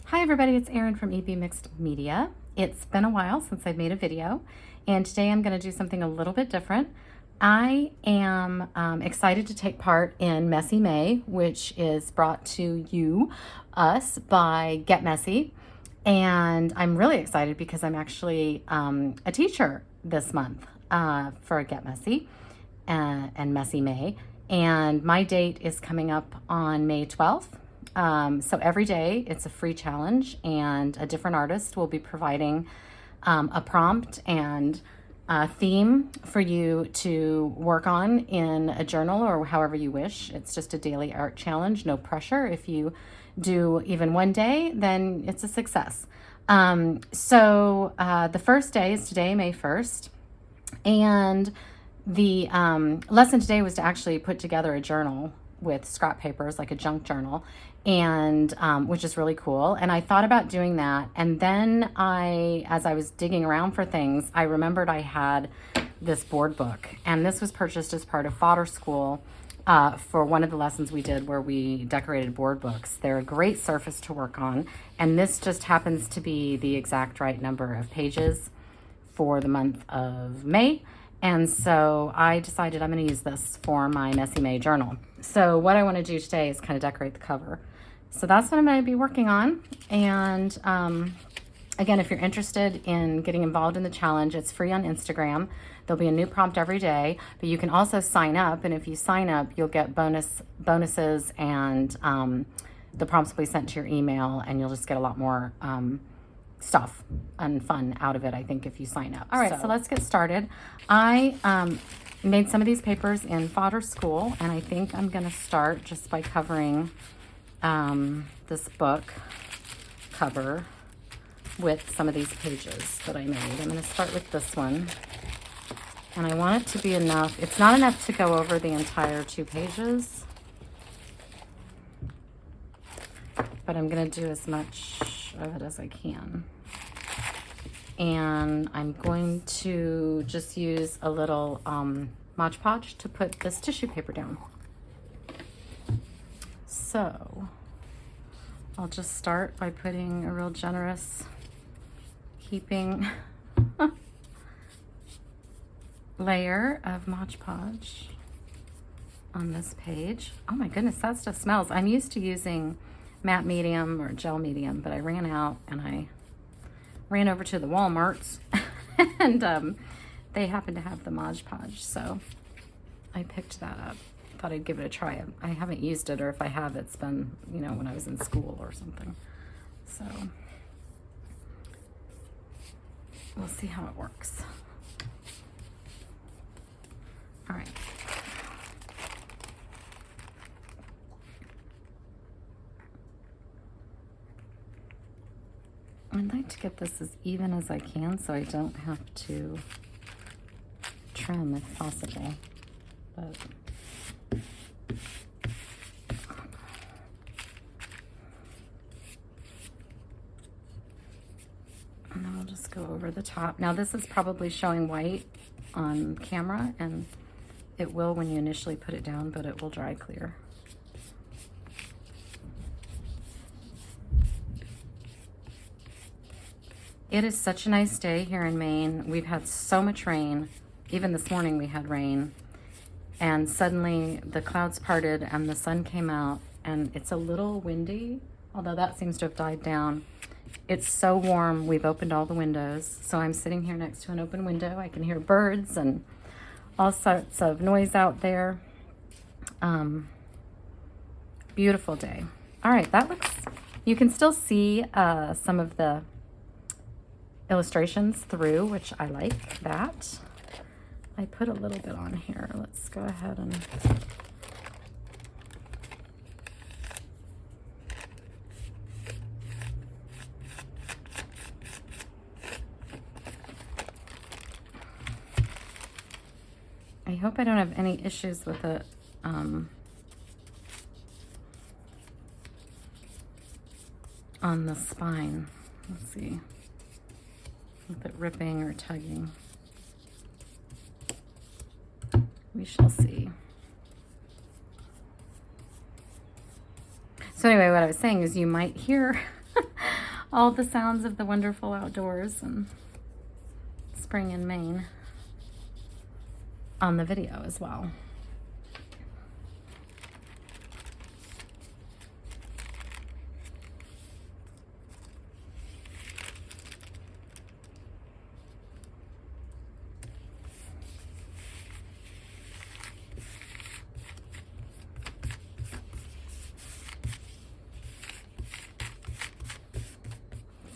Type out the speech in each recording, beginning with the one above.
Hi everybody, it's Erin from EB Mixed Media. It's been a while since I've made a video, and today I'm going to do something a little bit different. I am excited to take part in Messy May, which is brought to us by Get Messy, and I'm really excited because I'm actually a teacher this month for Get Messy and Messy May, and my date is coming up on May 12th. So every day it's a free challenge, and a different artist will be providing a prompt and a theme for you to work on in a journal or however you wish. It's just a daily art challenge, no pressure. If you do even one day, then it's a success. The first day is today, May 1st, and the lesson today was to actually put together a journal with scrap papers, like a junk journal, and which is really cool. And I thought about doing that, and then as I was digging around for things, I remembered I had this board book, and this was purchased as part of fodder school for one of the lessons we did where we decorated board books. They're a great surface to work on, and this just happens to be the exact right number of pages for the month of May. And so I decided I'm going to use this for my Messy May journal. So what I want to do today is kind of decorate the cover. So that's what I'm going to be working on. And again, if you're interested in getting involved in the challenge, it's free on Instagram. There'll be a new prompt every day, but you can also sign up. And if you sign up, you'll get bonuses, and the prompts will be sent to your email, and you'll just get a lot more stuff and fun out of it, I think, if you sign up. All right, so let's get started. I made some of these papers in fodder school, and I think I'm going to start just by covering this book cover with some of these pages that I made. I'm going to start with this one, and I want it to be enough. It's not enough to go over the entire 2 pages, but I'm going to do as much of it as I can. And I'm going to just use a little Mod Podge to put this tissue paper down. So I'll just start by putting a real generous heaping layer of Mod Podge on this page. Oh my goodness, that stuff smells. I'm used to using matte medium or gel medium, but I ran out, and I ran over to the Walmarts and they happened to have the Mod Podge, so I picked that up. Thought I'd give it a try. I haven't used it, or if I have, it's been, when I was in school or something. So we'll see how it works. All right. I'd like to get this as even as I can so I don't have to trim if possible. But and then I'll just go over the top. Now this is probably showing white on camera, and it will when you initially put it down, but it will dry clear. It is such a nice day here in Maine. We've had so much rain. Even this morning we had rain. And suddenly the clouds parted and the sun came out, and it's a little windy, although that seems to have died down. It's so warm. We've opened all the windows. So I'm sitting here next to an open window. I can hear birds and all sorts of noise out there. Beautiful day. All right, that looks, you can still see some of the illustrations through, which I like that. I put a little bit on here. Let's go ahead and I hope I don't have any issues with it on the spine. Let's see. With it ripping or tugging. We shall see. So anyway, what I was saying is you might hear all the sounds of the wonderful outdoors and spring in Maine on the video as well.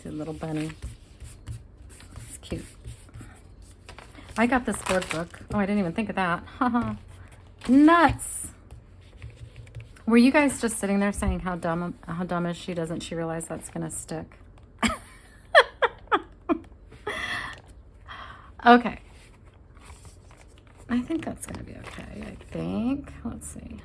See a little bunny. It's cute. I got this board book. Oh, I didn't even think of that. Haha. Nuts. Were you guys just sitting there saying how dumb is she? Doesn't she realize that's gonna stick? Okay. I think that's gonna be okay. I think. Let's see.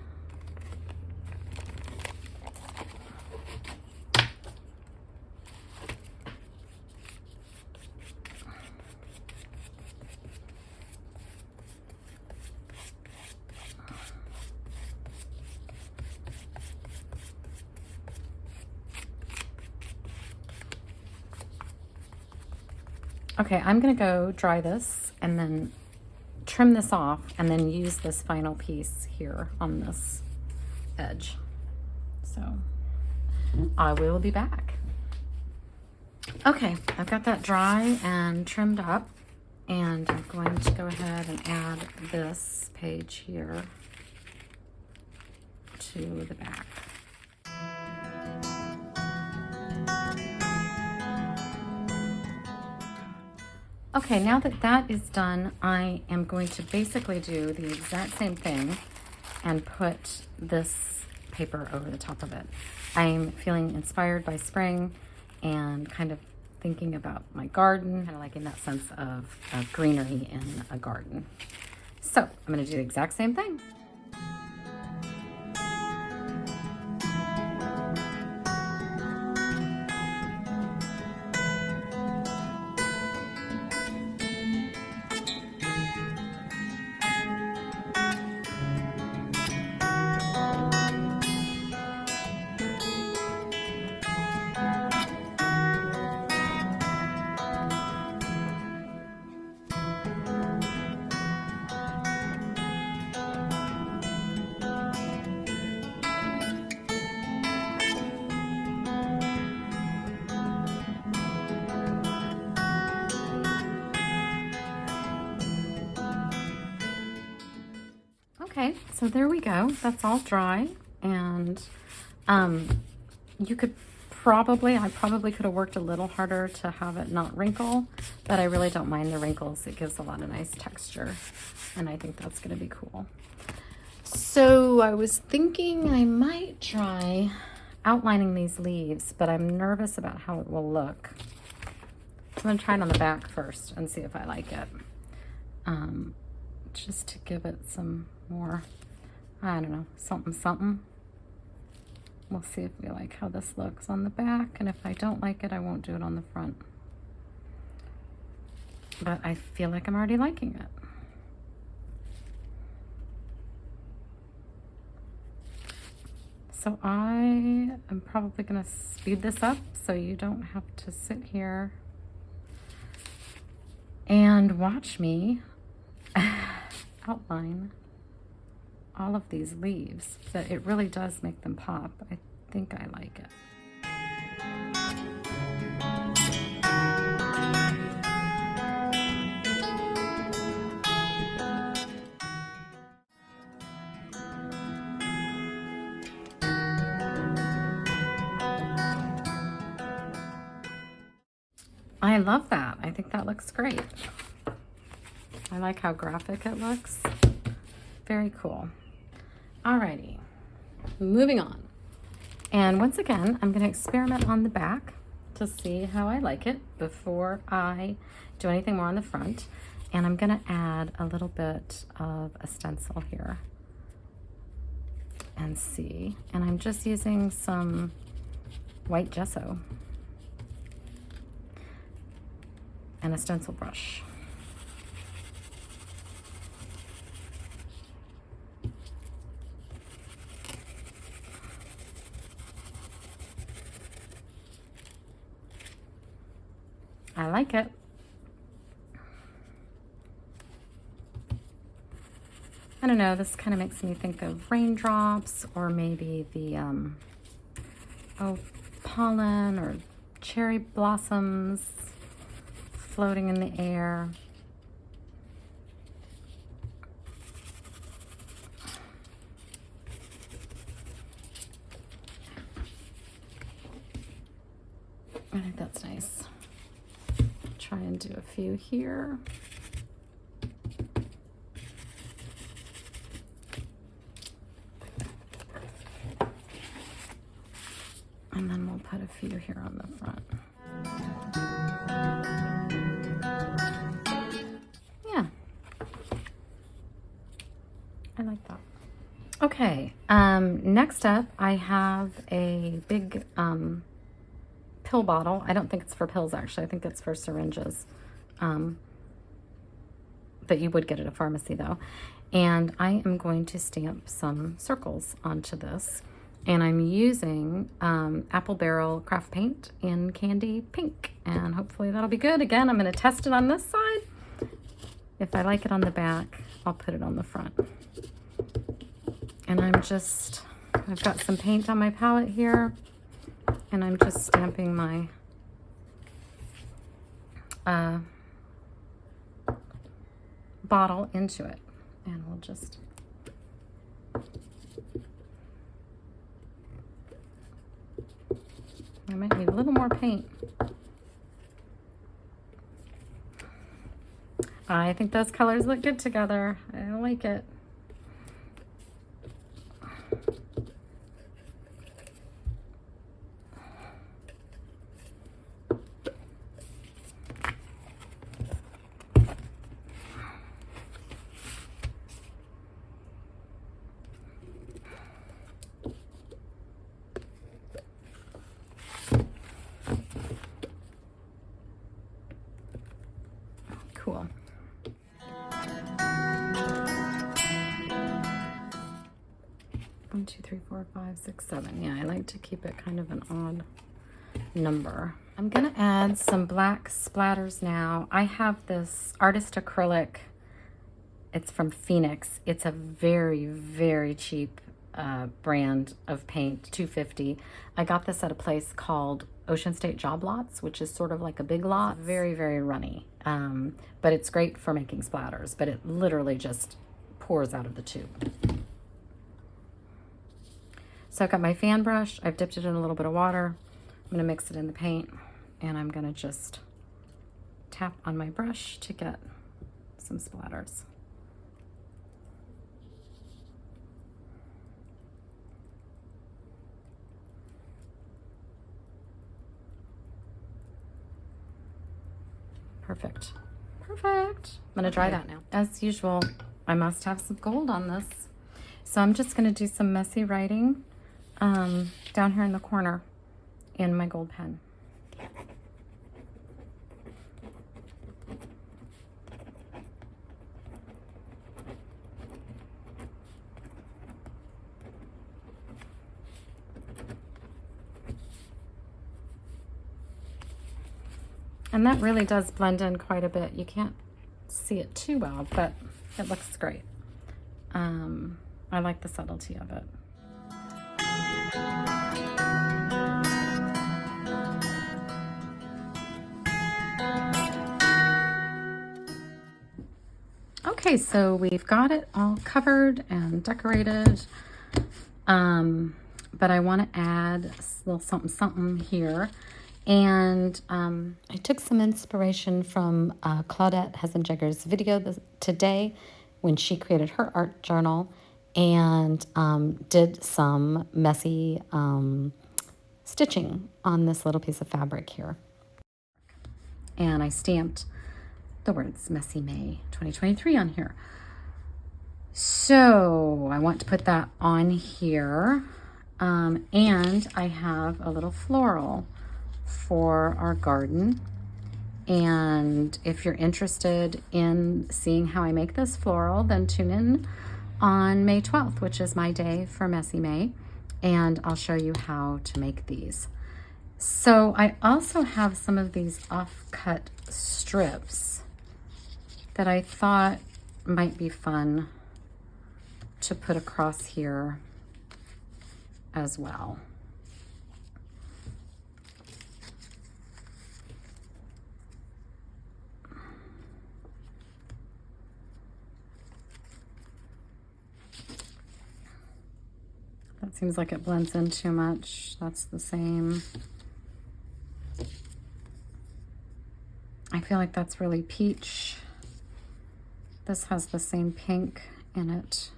Okay, I'm gonna go dry this and then trim this off and then use this final piece here on this edge. So I will be back. Okay, I've got that dry and trimmed up, and I'm going to go ahead and add this page here to the back. Okay, now that that is done, I am going to basically do the exact same thing and put this paper over the top of it. I'm feeling inspired by spring and kind of thinking about my garden, kind of liking that sense of greenery in a garden. So I'm going to do the exact same thing. Okay, so there we go. That's all dry, and you could I probably could have worked a little harder to have it not wrinkle, but I really don't mind the wrinkles. It gives a lot of nice texture, and I think that's going to be cool. So I was thinking I might try outlining these leaves, but I'm nervous about how it will look. So I'm going to try it on the back first and see if I like it. Just to give it some more, I don't know, something. We'll see if we like how this looks on the back, and if I don't like it, I won't do it on the front. But I feel like I'm already liking it. So I am probably gonna speed this up so you don't have to sit here and watch me outline all of these leaves, but it really does make them pop. I think I like it. I love that. I think that looks great. I like how graphic it looks. Very cool. Alrighty, moving on. And once again, I'm gonna experiment on the back to see how I like it before I do anything more on the front. And I'm gonna add a little bit of a stencil here and see. And I'm just using some white gesso and a stencil brush. I like it. I don't know, this kind of makes me think of raindrops, or maybe the pollen or cherry blossoms floating in the air. I think that's nice. Try and do a few here. And then we'll put a few here on the front. Yeah. I like that. Okay, next up I have a big pill bottle. I don't think it's for pills, actually. I think it's for syringes that you would get at a pharmacy though. And I am going to stamp some circles onto this. And I'm using Apple Barrel craft paint in Candy Pink. And hopefully that'll be good. Again, I'm going to test it on this side. If I like it on the back, I'll put it on the front. And I've got some paint on my palette here. And I'm just stamping my bottle into it. And we'll just... I might need a little more paint. I think those colors look good together. I like it. Cool. One, two, three, four, five, six, seven. Yeah, I like to keep it kind of an odd number. I'm gonna add some black splatters now. I have this artist acrylic. It's from Phoenix. It's a very, very cheap brand of paint, $2.50. I got this at a place called Ocean State Job Lots, which is sort of like a Big Lot. Very, very runny, but it's great for making splatters, but it literally just pours out of the tube. So I've got my fan brush. I've dipped it in a little bit of water. I'm gonna mix it in the paint, and I'm gonna just tap on my brush to get some splatters. Perfect. Perfect. I'm gonna dry that now. As usual, I must have some gold on this. So I'm just gonna do some messy writing down here in the corner in my gold pen. And that really does blend in quite a bit. You can't see it too well, but it looks great. I like the subtlety of it. Okay, so we've got it all covered and decorated. But I want to add a little something something here. And I took some inspiration from Claudette Hesenjegger's video today when she created her art journal, and did some messy stitching on this little piece of fabric here. And I stamped the words Messy May 2023 on here. So I want to put that on here. And I have a little floral for our garden. And if you're interested in seeing how I make this floral, then tune in on May 12th, which is my day for Messy May, and I'll show you how to make these. So I also have some of these off-cut strips that I thought might be fun to put across here as well. That seems like it blends in too much. That's the same. I feel like that's really peach. This has the same pink in it.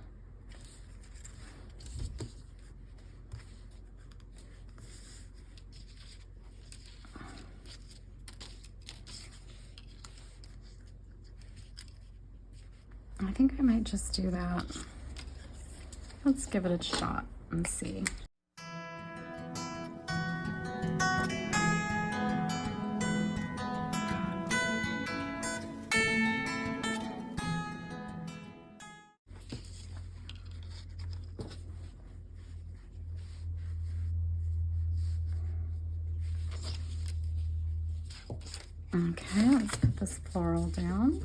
I think I might just do that. Let's give it a shot and see. Okay, let's put this floral down.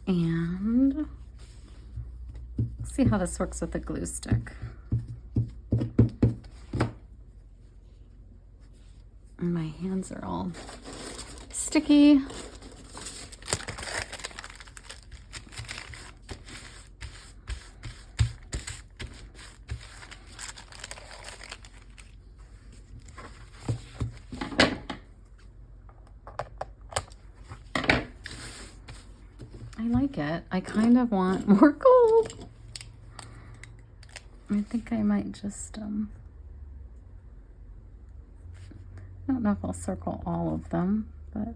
And see how this works with the glue stick. And my hands are all sticky. I like it. I kind of want more gold. I think I might just, I don't know if I'll circle all of them, but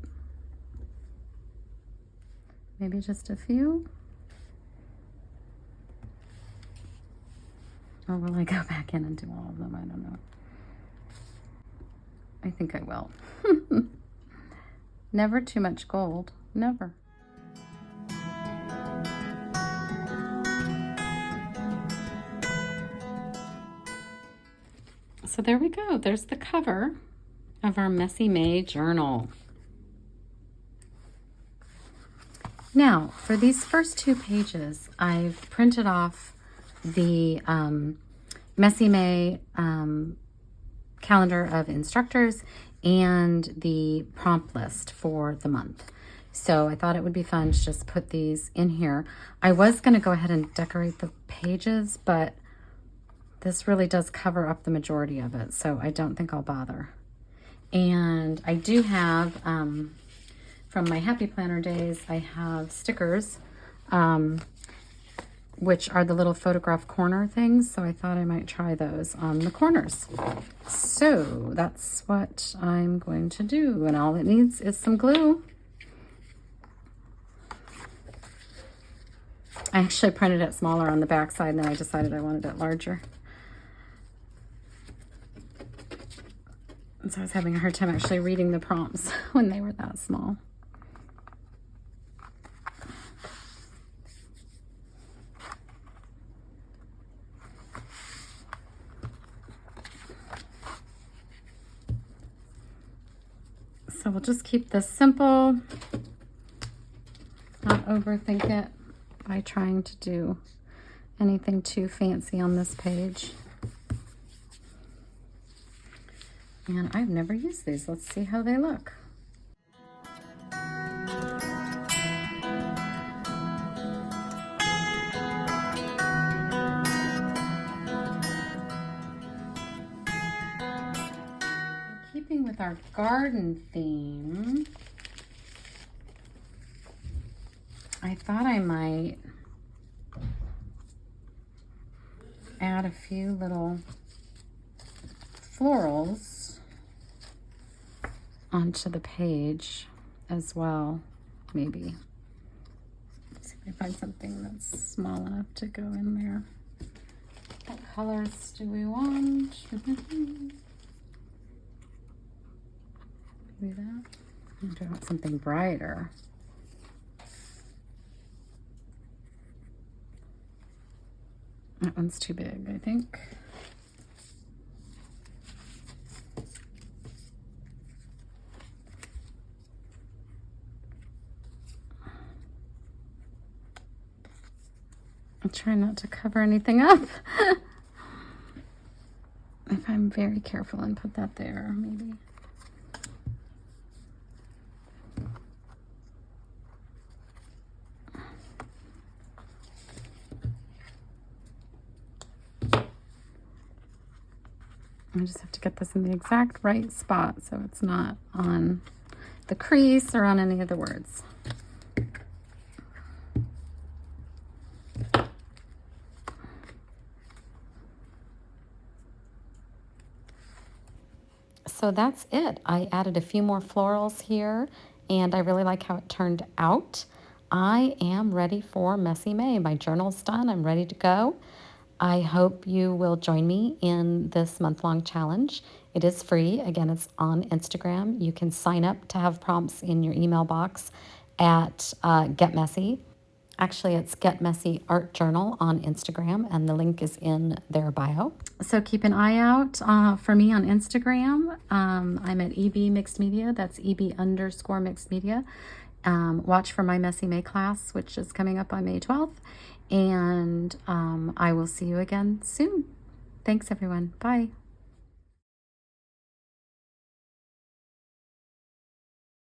maybe just a few. Or will I go back in and do all of them? I don't know. I think I will. Never too much gold. Never. So there we go. There's the cover of our Messy May journal. Now, for these first 2 pages, I've printed off the Messy May calendar of instructors and the prompt list for the month. So I thought it would be fun to just put these in here. I was going to go ahead and decorate the pages, but this really does cover up the majority of it, so I don't think I'll bother. And I do have, from my Happy Planner days, I have stickers, which are the little photograph corner things, so I thought I might try those on the corners. So that's what I'm going to do, and all it needs is some glue. I actually printed it smaller on the back side, and then I decided I wanted it larger. So I was having a hard time actually reading the prompts when they were that small. So we'll just keep this simple, not overthink it by trying to do anything too fancy on this page. And I've never used these. Let's see how they look. Keeping with our garden theme, I thought I might add a few little florals onto the page as well, maybe. Let's see if I find something that's small enough to go in there. What colors do we want? Maybe that. Do I want something brighter? That one's too big, I think. I'm trying not to cover anything up. If I'm very careful and put that there, maybe. I just have to get this in the exact right spot so it's not on the crease or on any of the words. So that's it. I added a few more florals here, and I really like how it turned out. I am ready for Messy May. My journal's done. I'm ready to go. I hope you will join me in this month-long challenge. It is free. Again, it's on Instagram. You can sign up to have prompts in your email box at Get Messy. Actually, it's Get Messy Art Journal on Instagram, and the link is in their bio. So keep an eye out for me on Instagram. I'm at EB Mixed Media. That's EB_Mixed Media. Watch for my Messy May class, which is coming up on May 12th. And I will see you again soon. Thanks, everyone. Bye.